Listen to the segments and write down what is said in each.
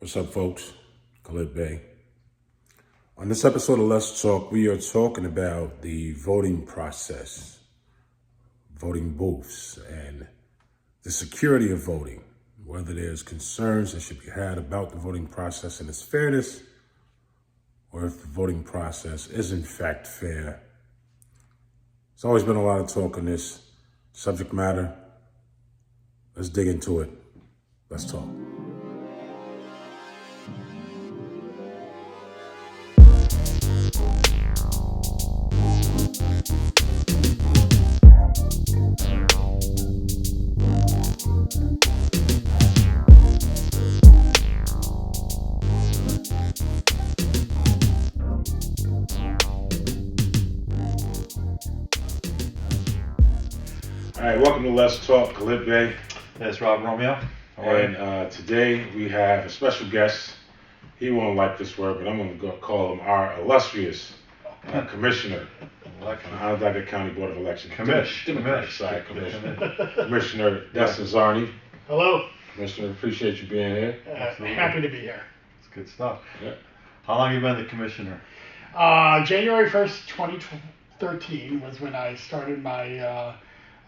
What's up, folks? Khalid Bey. On this episode of Let's Talk, we are talking about the voting process, voting booths, and the security of voting, whether there's concerns that should be had about the voting process and its fairness, or if the voting process is in fact fair. There's always been a lot of talk on this subject matter. Let's dig into it. Let's talk. All right, welcome to Let's Talk, Khalid Bey. It's Rob Romeo. And today we have a special guest. He won't like this word, but I'm going to call him our illustrious commissioner on the Onondaga County Board of Elections. Democratic side commissioner. Commissioner Dustin Czarny. Hello. Commissioner, appreciate you being here. Happy to be here. It's good stuff. Yeah. How long have you been the commissioner? January 1st, 2013 was when I started my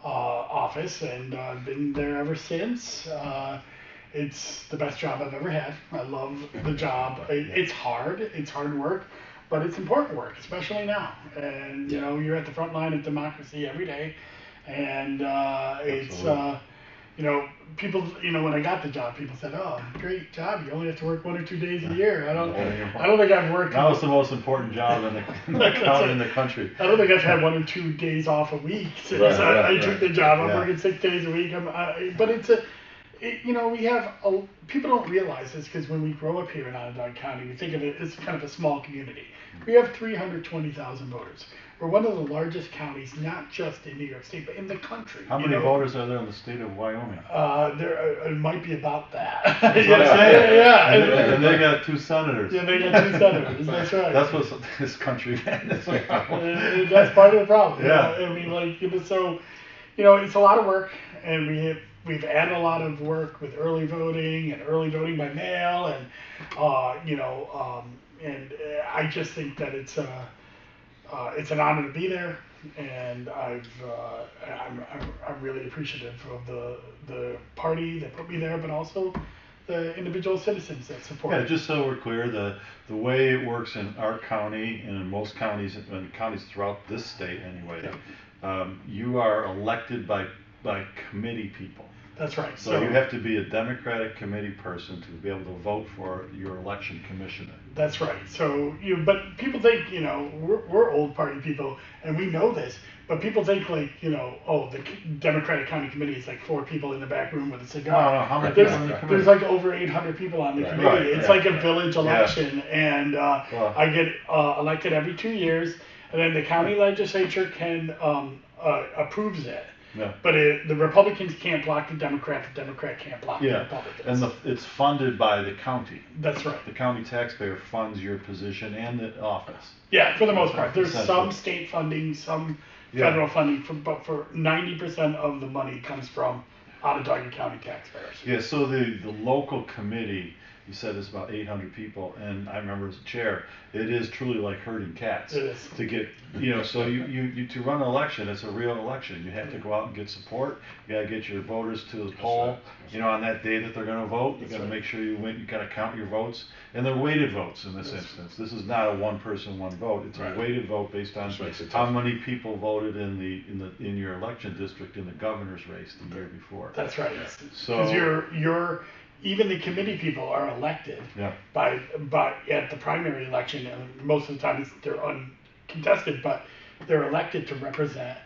office, and I've been there ever since. It's the best job I've ever had. I love the job. It's hard work, but it's important work, especially now. And you know, you're at the front line of democracy every day, and it's you know, people, you know, when I got the job, people said, "Oh, great job! You only have to work 1 or 2 days a year." I don't think I've worked. That was the most important job in the county in the country. I don't think I've had 1 or 2 days off a week since I took the job. I'm working 6 days a week. But you know, we have people don't realize this because when we grow up here in Onondaga County, we think of it as kind of a small community. We have 320,000 voters. We're one of the largest counties, not just in New York State, but in the country. How many voters are there in the state of Wyoming? It might be about that. That's what I'm saying. Yeah. And they got 2 senators. Yeah, they got 2 senators. That's right. That's what this country is. That's part of the problem. Yeah. You know? I mean, like, so, you know, it's a lot of work, and we've added a lot of work with early voting and early voting by mail, and you know, and I just think that it's an honor to be there, and I'm really appreciative of the party that put me there, but also the individual citizens that support me. Yeah, just so we're clear, the way it works in our county and in most counties, and counties throughout this state anyway, you are elected by committee people. That's right. So you have to be a Democratic committee person to be able to vote for your election commissioner. That's right. So but people think, you know, we're old party people, and we know this. But people think, like, you know, oh, the Democratic County Committee is like 4 people in the back room with a cigar. No, how many people on the committee? There's like over 800 people on the committee. Right, it's like a village election, and I get elected every 2 years, and then the county legislature can approves it. Yeah. But the Republicans can't block the Democrat can't block the Republicans. And it's funded by the county. That's right. The county taxpayer funds your position and the office. Yeah, for the most part. There's some state funding, some federal funding, but for 90% of the money comes from Onondaga County taxpayers. Yeah, so the local committee, you said there's about 800 people, and I remember as a chair, it is truly like herding cats. It is. To get, you know, so you to run an election, it's a real election. You have to go out and get support. You got to get your voters to the poll. You know, on that day that they're going to vote, you got to make sure you win. You got to count your votes, and they're weighted votes in this instance. This is not a one person, one vote. It's a weighted vote based on how many people voted in your election district in the governor's race the year before. That's right. So you're even the committee people are elected by at the primary election, and most of the time they're uncontested, but they're elected to represent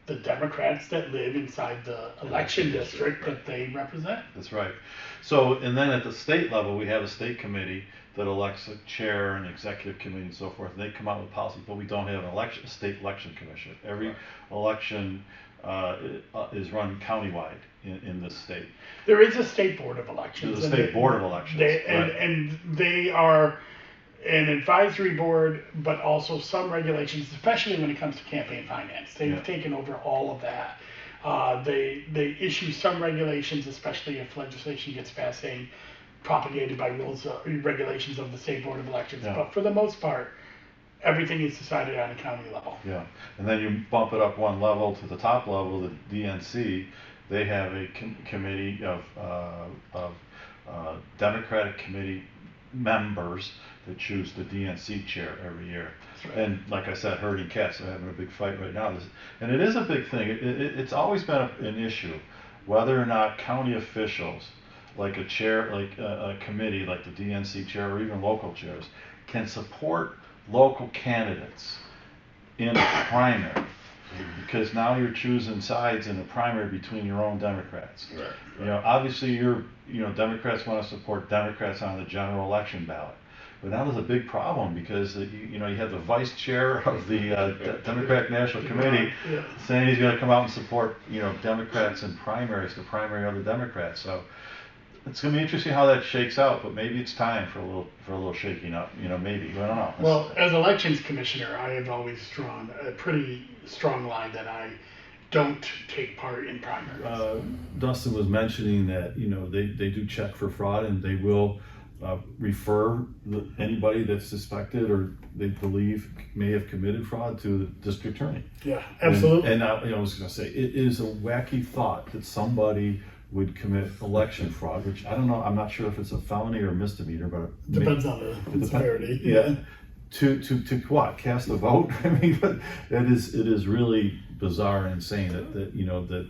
the Democrats that live inside the election district that they represent. That's right. So, and then at the state level, we have a state committee that elects a chair and executive committee and so forth. And they come out with policy, but we don't have an state election commission. Every election is run countywide in this state. There is a state board of elections. There's a state board of elections. And they are an advisory board, but also some regulations, especially when it comes to campaign finance. They've taken over all of that. They issue some regulations, especially if legislation gets passed saying propagated by rules, regulations of the State Board of Elections. Yeah. But for the most part, everything is decided on a county level. Yeah, and then you bump it up one level to the top level, the DNC. They have a committee of Democratic committee members that choose the DNC chair every year. That's right. And like I said, herding cats. They're having a big fight right now. And it is a big thing. It's always been an issue, whether or not county officials, like a chair, like a committee, like the DNC chair, or even local chairs, can support local candidates in a primary, because now you're choosing sides in a primary between your own Democrats. Right. You know, obviously Democrats want to support Democrats on the general election ballot. But now there's a big problem because you have the vice chair of the Democratic National Committee Yeah. saying he's going to come out and support Democrats in primaries to primary other Democrats. So it's going to be interesting how that shakes out. But maybe it's time for a little shaking up. Maybe, I don't know. Well, as elections commissioner, I have always drawn a pretty strong line that I don't take part in primaries. Dustin was mentioning that they do check for fraud, and they will refer anybody that's suspected or they believe may have committed fraud to the district attorney. Yeah, absolutely. And I was going to say, it is a wacky thought that somebody would commit election fraud, which I don't know. I'm not sure if it's a felony or a misdemeanor, but Depends on the severity. Yeah. To what? Cast a vote? I mean, but it is really bizarre and insane that.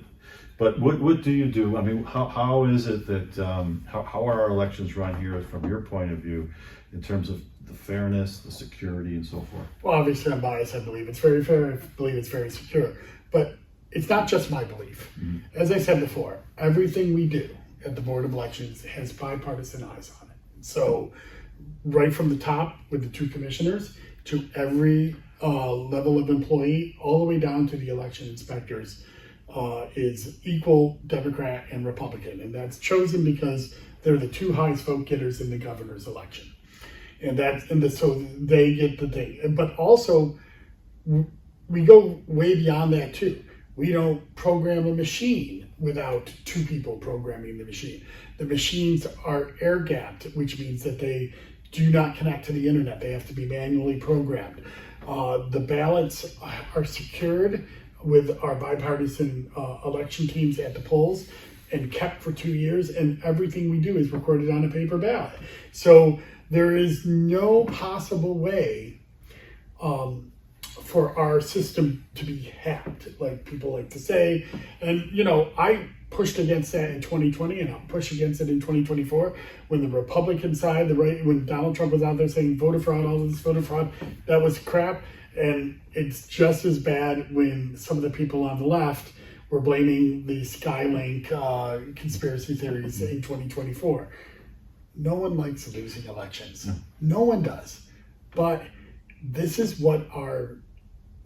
But what do you do? I mean, how is it that how are our elections run here from your point of view, in terms of the fairness, the security, and so forth? Well, obviously I'm biased. I believe it's very fair. I believe it's very secure. But it's not just my belief. Mm-hmm. As I said before, everything we do at the Board of Elections has bipartisan eyes on it. So right from the top with the two commissioners to every level of employee, all the way down to the election inspectors, is equal Democrat and Republican. And that's chosen because they're the two highest vote getters in the governor's election. So they get the thing. But also, we go way beyond that too. We don't program a machine without two people programming the machine. The machines are air gapped, which means that they do not connect to the internet. They have to be manually programmed. The ballots are secured with our bipartisan election teams at the polls and kept for 2 years, and everything we do is recorded on a paper ballot. So there is no possible way for our system to be hacked, like people like to say. And I pushed against that in 2020, and I'll push against it in 2024 when the Republican side, when Donald Trump was out there saying voter fraud, all of this voter fraud, that was crap. And it's just as bad when some of the people on the left were blaming the Skylink conspiracy theories in 2024. No one likes losing elections. No one does. But this is what our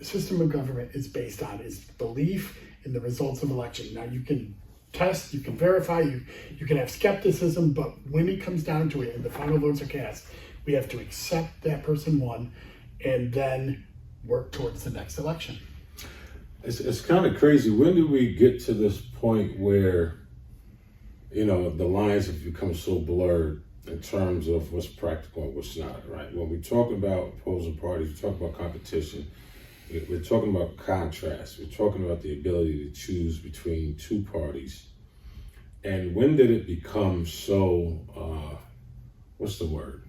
system of government is based on, is belief in the results of election. Now you can test, you can verify, you can have skepticism, but when it comes down to it and the final votes are cast, we have to accept that person won and then work towards the next election. It's kind of crazy. When do we get to this point where, the lines have become so blurred in terms of what's practical and what's not, right? When we talk about opposing parties, we talk about competition, we're talking about contrast, we're talking about the ability to choose between two parties. And when did it become so, what's the word?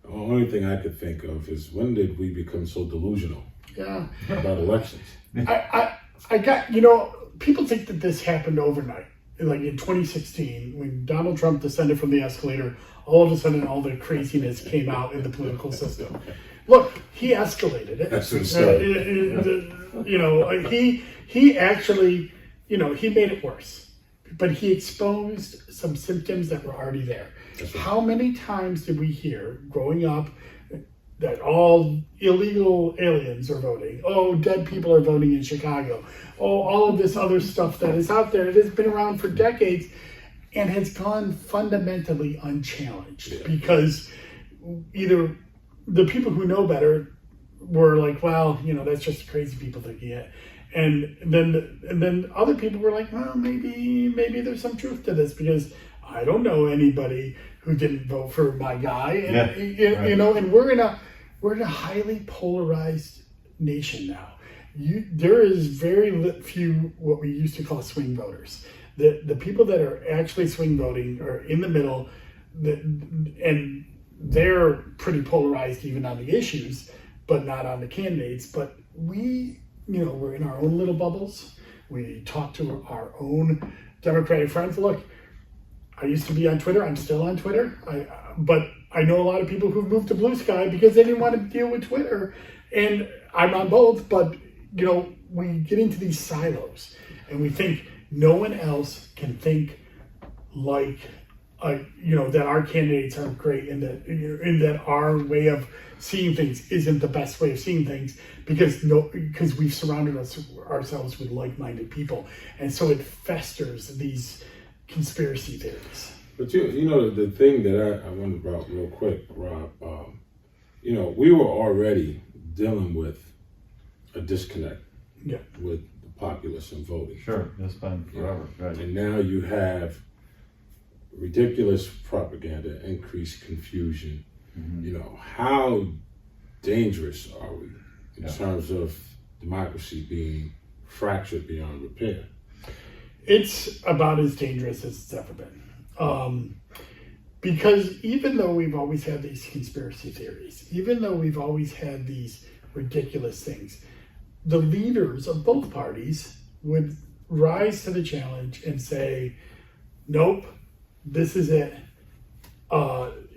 The only thing I could think of is, when did we become so delusional about elections? I got, people think that this happened overnight. Like in 2016, when Donald Trump descended from the escalator, all of a sudden all the craziness came out in the political system. Look, he escalated it. That's what he actually, he made it worse. But he exposed some symptoms that were already there. How many times did we hear growing up that all illegal aliens are voting? Oh, dead people are voting in Chicago. Oh, all of this other stuff that is out there. It has been around for decades and has gone fundamentally unchallenged because either the people who know better were like, well, that's just crazy people thinking it. And then other people were like, well, maybe there's some truth to this, because I don't know anybody who didn't vote for my guy. And, right. you know, and we're in a highly polarized nation now. There is very few what we used to call swing voters. The people that are actually swing voting are in the middle, and they're pretty polarized even on the issues, but not on the candidates. But we, you know, we're in our own little bubbles. We talk to our own Democratic friends. Look, I used to be on Twitter. I'm still on Twitter. But I know a lot of people who've moved to Blue Sky because they didn't want to deal with Twitter. And I'm on both, but you know, we get into these silos and we think no one else can think like, you know, that our candidates are great and that our way of seeing things isn't the best way of seeing things because we've surrounded ourselves with like-minded people. And so it festers these conspiracy theories. But you know, the thing that I wonder about real quick, Rob, you know, we were already dealing with a disconnect with the populace and voting. Sure, that's been forever. Right. And now you have ridiculous propaganda, increased confusion. You know, how dangerous are we in terms of democracy being fractured beyond repair? It's about as dangerous as it's ever been. Because even though we've always had these conspiracy theories, even though we've always had these ridiculous things, the leaders of both parties would rise to the challenge and say, nope, this is it.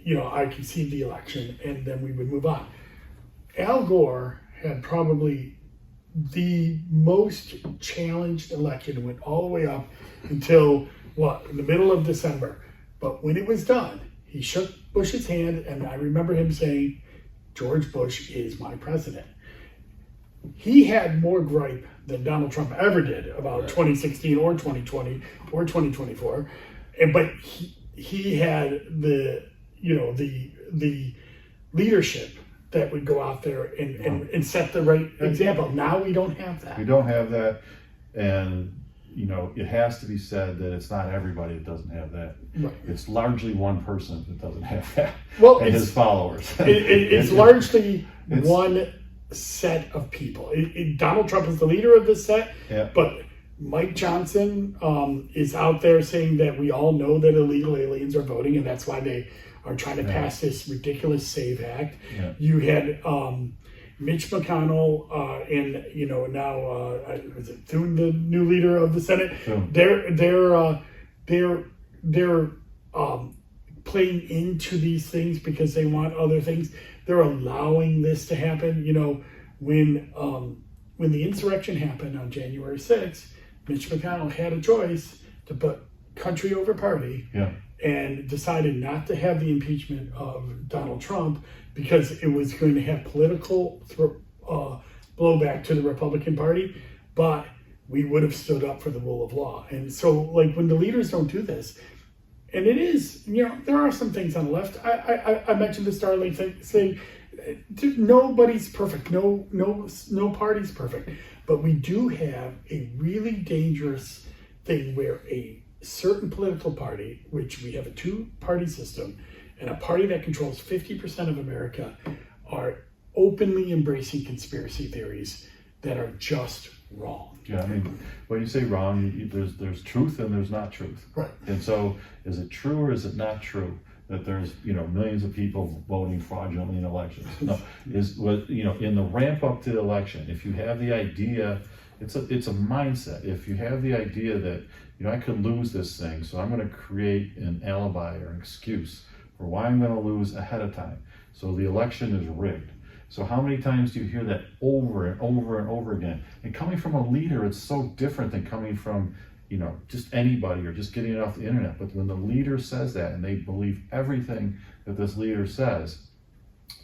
You know, I concede the election, and then we would move on. Al Gore had probably the most challenged election. It went all the way up until, in the middle of December. But when it was done, he shook Bush's hand, and I remember him saying, George Bush is my president. He had more gripe than Donald Trump ever did about 2016 or 2020 or 2024. But he had the leadership that would go out there and set the right example. Now we don't have that. We don't have that, and you know, it has to be said that it's not everybody that doesn't have that. Right. It's largely one person that doesn't have that, and his followers. It's largely one set of people. Donald Trump is the leader of this set, but Mike Johnson is out there saying that we all know that illegal aliens are voting, and that's why they are trying to pass this ridiculous SAVE Act. You had Mitch McConnell and you know now was it Thune, the new leader of the Senate? They're playing into these things because they want other things. They're allowing this to happen. You know, when the insurrection happened on January 6th, Mitch McConnell had a choice to put country over party and decided not to have the impeachment of Donald Trump because it was going to have political blowback to the Republican Party, but we would have stood up for the rule of law. And so, like, when the leaders don't do this, and it is, you know, there are some things on the left. I mentioned the Starlink thing, saying nobody's perfect, no party's perfect, but we do have a really dangerous thing where a certain political party, which we have a two-party system, and a party that controls 50% of America, are openly embracing conspiracy theories that are just wrong. Yeah, I mean, when you say wrong, there's truth and there's not truth. Right. And so, is it true or is it not true that there's, you know, millions of people voting fraudulently in elections? No, in the ramp up to the election, if you have the idea, it's a mindset. If you have the idea that, you know, I could lose this thing, so I'm going to create an alibi or an excuse for why I'm going to lose ahead of time. So the election is rigged. So how many times do you hear that over and over and over again? And coming from a leader, it's so different than coming from, you know, just anybody or just getting it off the internet. But when the leader says that and they believe everything that this leader says,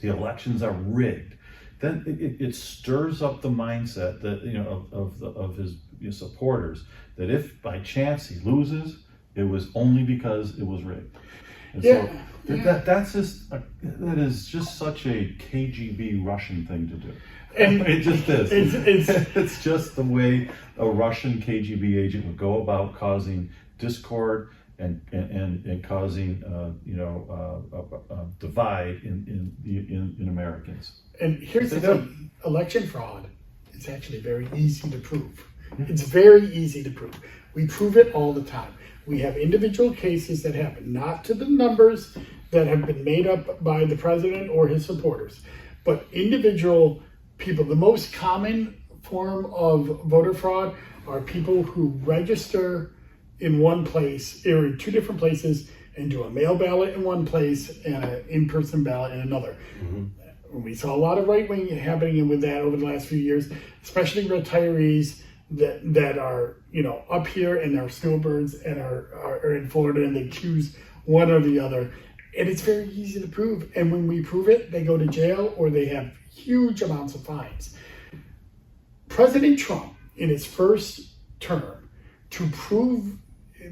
the elections are rigged, then it stirs up the mindset that, you know, of his supporters, that if by chance he loses, it was only because it was rigged. And so that is just such a KGB Russian thing to do. And it just is. It's just the way a Russian KGB agent would go about causing discord and causing a divide in Americans. And here's the thing, election fraud is actually very easy to prove. It's very easy to prove. We prove it all the time. We have individual cases that happen, not to the numbers that have been made up by the president or his supporters, but individual people. The most common form of voter fraud are people who register in one place or in two different places and do a mail ballot in one place and an in-person ballot in another. We saw a lot of right-wing happening with that over the last few years, especially retirees that are up here and are snowbirds and are in Florida, and they choose one or the other. And it's very easy to prove. And when we prove it, they go to jail or they have huge amounts of fines. President Trump, in his first term, to prove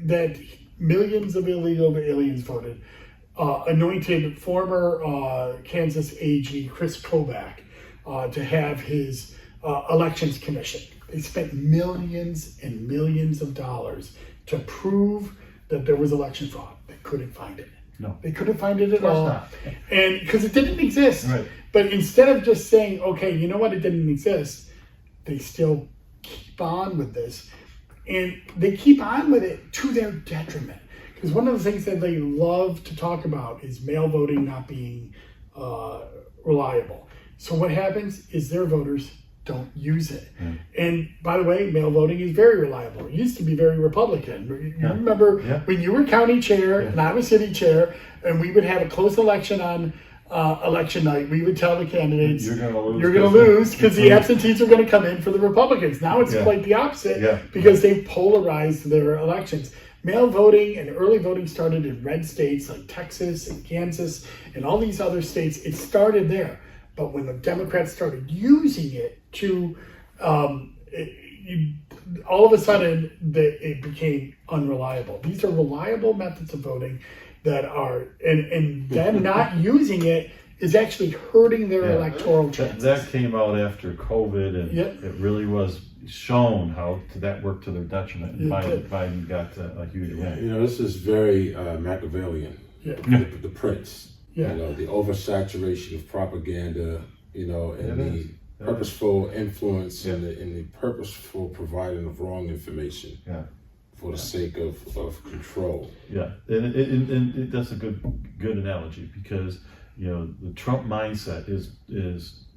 that millions of illegal aliens voted, anointed former Kansas AG Chris Kobach to have his elections commission. They spent millions and millions of dollars to prove that there was election fraud. They couldn't find it. No. They couldn't find it at course all. not. And because it didn't exist. Right. But instead of just saying, okay, you know what, it didn't exist, they still keep on with this. And they keep on with it to their detriment. Because one of the things that they love to talk about is mail voting not being reliable. So what happens is their voters don't use it. And by the way, mail voting is very reliable. It used to be very Republican. You remember when you were county chair and I was city chair, and we would have a close election on election night, we would tell the candidates, you're going to lose because the absentees are going to come in for the Republicans. Now it's quite the opposite because they've polarized their elections. Mail voting and early voting started in red states like Texas and Kansas and all these other states. It started there. But when the Democrats started using it to, all of a sudden, it became unreliable. These are reliable methods of voting that are, and them not using it is actually hurting their electoral chances. That came out after COVID, and it really was shown how that worked to their detriment. And Biden got a huge win. This is very Machiavellian. The prince. The oversaturation of propaganda, and the purposeful influence and the purposeful providing of wrong information for the sake of control. Yeah, and that's a good analogy because the Trump mindset is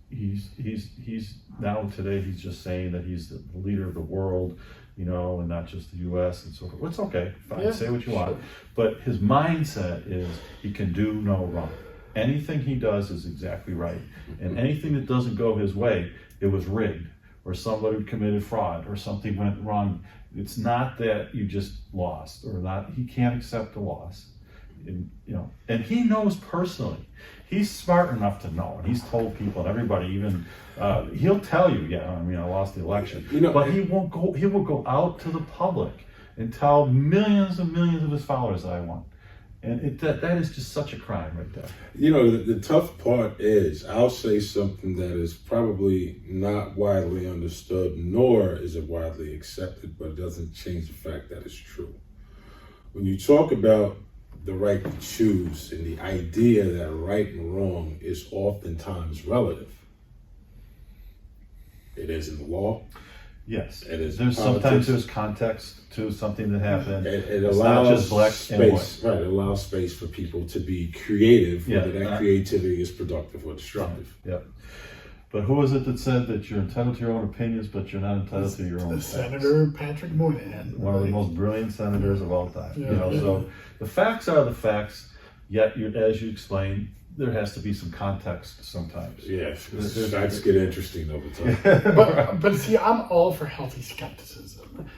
he's now today he's just saying that he's the leader of the world, and not just the U.S. and so forth. Well, it's okay, fine, say what you want. But his mindset is he can do no wrong. Anything he does is exactly right. And anything that doesn't go his way, it was rigged, or somebody committed fraud, or something went wrong. It's not that you just lost, or not. He can't accept the loss. And he knows personally. He's smart enough to know, and he's told people and everybody, even he'll tell you, I lost the election. But he won't go. He will go out to the public and tell millions and millions of his followers that I won. And that is just such a crime right there. The tough part is, I'll say something that is probably not widely understood, nor is it widely accepted, but it doesn't change the fact that it's true. When you talk about the right to choose and the idea that right and wrong is oftentimes relative, it is in the law. Yes, it is. Sometimes there's context to something that happened. It it's allows not just black space, and white. Right? It allows space for people to be creative, whether that creativity is productive or destructive. Yep. But who was it that said that you're entitled to your own opinions, but you're not entitled to your own facts? Senator Patrick Moynihan, one of the most brilliant senators of all time. So the facts are the facts. Yet, as you explained, there has to be some context sometimes. Yes, facts get interesting over time. but see, I'm all for healthy skepticism.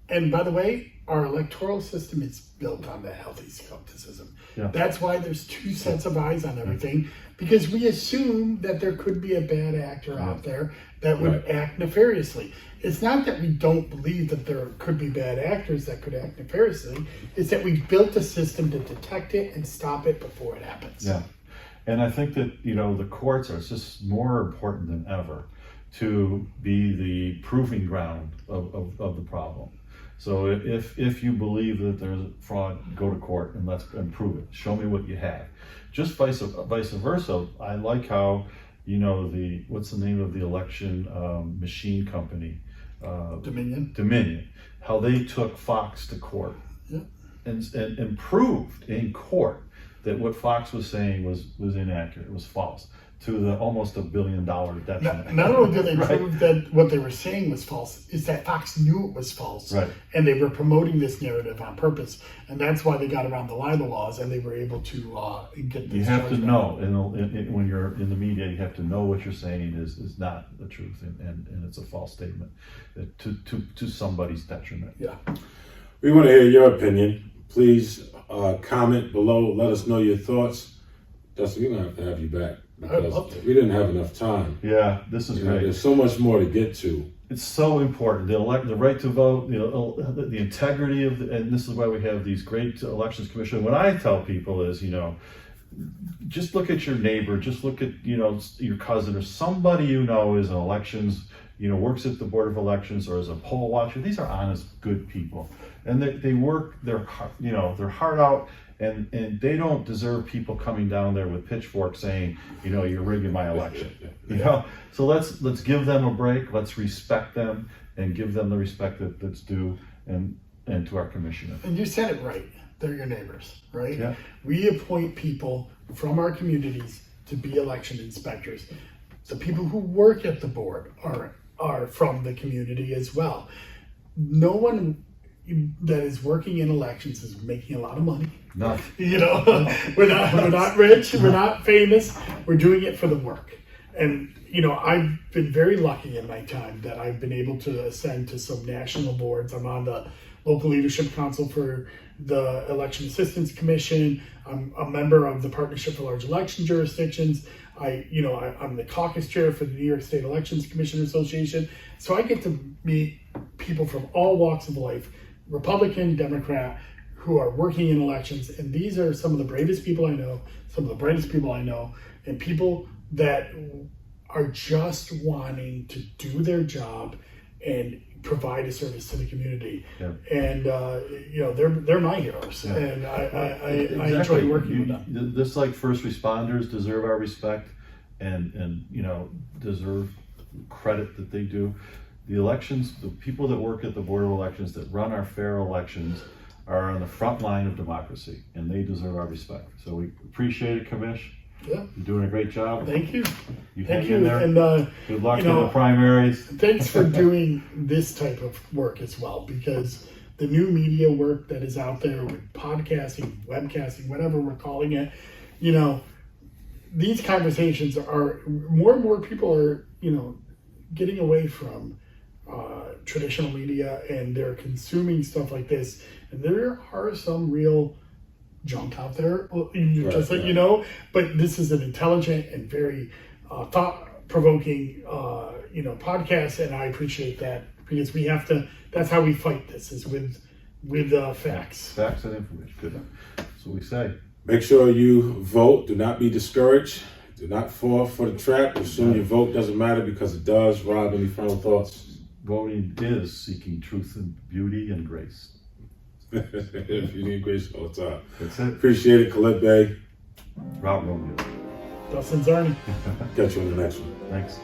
And by the way, our electoral system is built on that healthy skepticism. That's why there's two sets of eyes on everything, because we assume that there could be a bad actor out there that would act nefariously. It's not that we don't believe that there could be bad actors that could act nefariously. It's that we've built a system to detect it and stop it before it happens. Yeah. And I think that, the courts are just more important than ever to be the proving ground of the problem. So if you believe that there's fraud, go to court and prove it. Show me what you have. Just vice versa. I like how, what's the name of the election machine company? Dominion. How they took Fox to court. Yeah. And proved in court that what Fox was saying was inaccurate, it was false, to the almost $1 billion detriment. Not only did they Right. prove that what they were saying was false, is that Fox knew it was false. Right. And they were promoting this narrative on purpose. And that's why they got around the libel laws and they were able to get this. You have to charge know, when you're in the media, you have to know what you're saying is not the truth, and it's a false statement to somebody's detriment. Yeah. We want to hear your opinion. Please comment below. Let us know your thoughts. Dustin, we're going to have you back I'd love because to. we didn't have enough time. Yeah, this is great. There's so much more to get to. It's so important. The right to vote, the integrity of and this is why we have these great elections commission. What I tell people is, just look at your neighbor, just look at, your cousin or somebody is in elections, works at the Board of Elections or as a poll watcher. These are honest, good people. And they work their heart out, and they don't deserve people coming down there with pitchforks saying, you're rigging my election. So let's give them a break. Let's respect them and give them the respect that's due, and to our commissioner. And you said it right. They're your neighbors, right? Yeah. We appoint people from our communities to be election inspectors. The people who work at the board are from the community as well. No one that is working in elections is making a lot of money. No. We're not rich, we're not famous, we're doing it for the work. And I've been very lucky in my time that I've been able to ascend to some national boards. I'm on the local leadership council for the Election Assistance Commission. I'm a member of the Partnership for Large Election Jurisdictions. I'm the caucus chair for the New York State Elections Commission Association. So I get to meet people from all walks of life, Republican, Democrat, who are working in elections. And these are some of the bravest people I know, some of the brightest people I know, and people that are just wanting to do their job and provide a service to the community. Yeah. And they're my heroes. Yeah. And I enjoy working with them. Just like first responders deserve our respect and deserve credit that they do. The elections, the people that work at the Board of Elections that run our fair elections are on the front line of democracy, and they deserve our respect. So we appreciate it, Commish. Yeah. You're doing a great job. Thank you. Hang Thank in you. there. And Good luck in the primaries. thanks for doing this type of work as well, because the new media work that is out there with podcasting, webcasting, whatever we're calling it, these conversations are more and more people are, getting away from traditional media, and they're consuming stuff like this. And there are some real junk out there, just let you know. But this is an intelligent and very thought-provoking, podcast, and I appreciate that, because we have to. That's how we fight this, is with facts. Facts and information. Good. That's what we say. Make sure you vote. Do not be discouraged. Do not fall for the trap. Assume your vote doesn't matter, because it does. Rob, any final thoughts? Voting is seeking truth and beauty and grace. If you need grace all the time. That's it. Appreciate it, Khalid Bey. Rob Romeo. Dustin Czarny. Catch you on the next one. Thanks.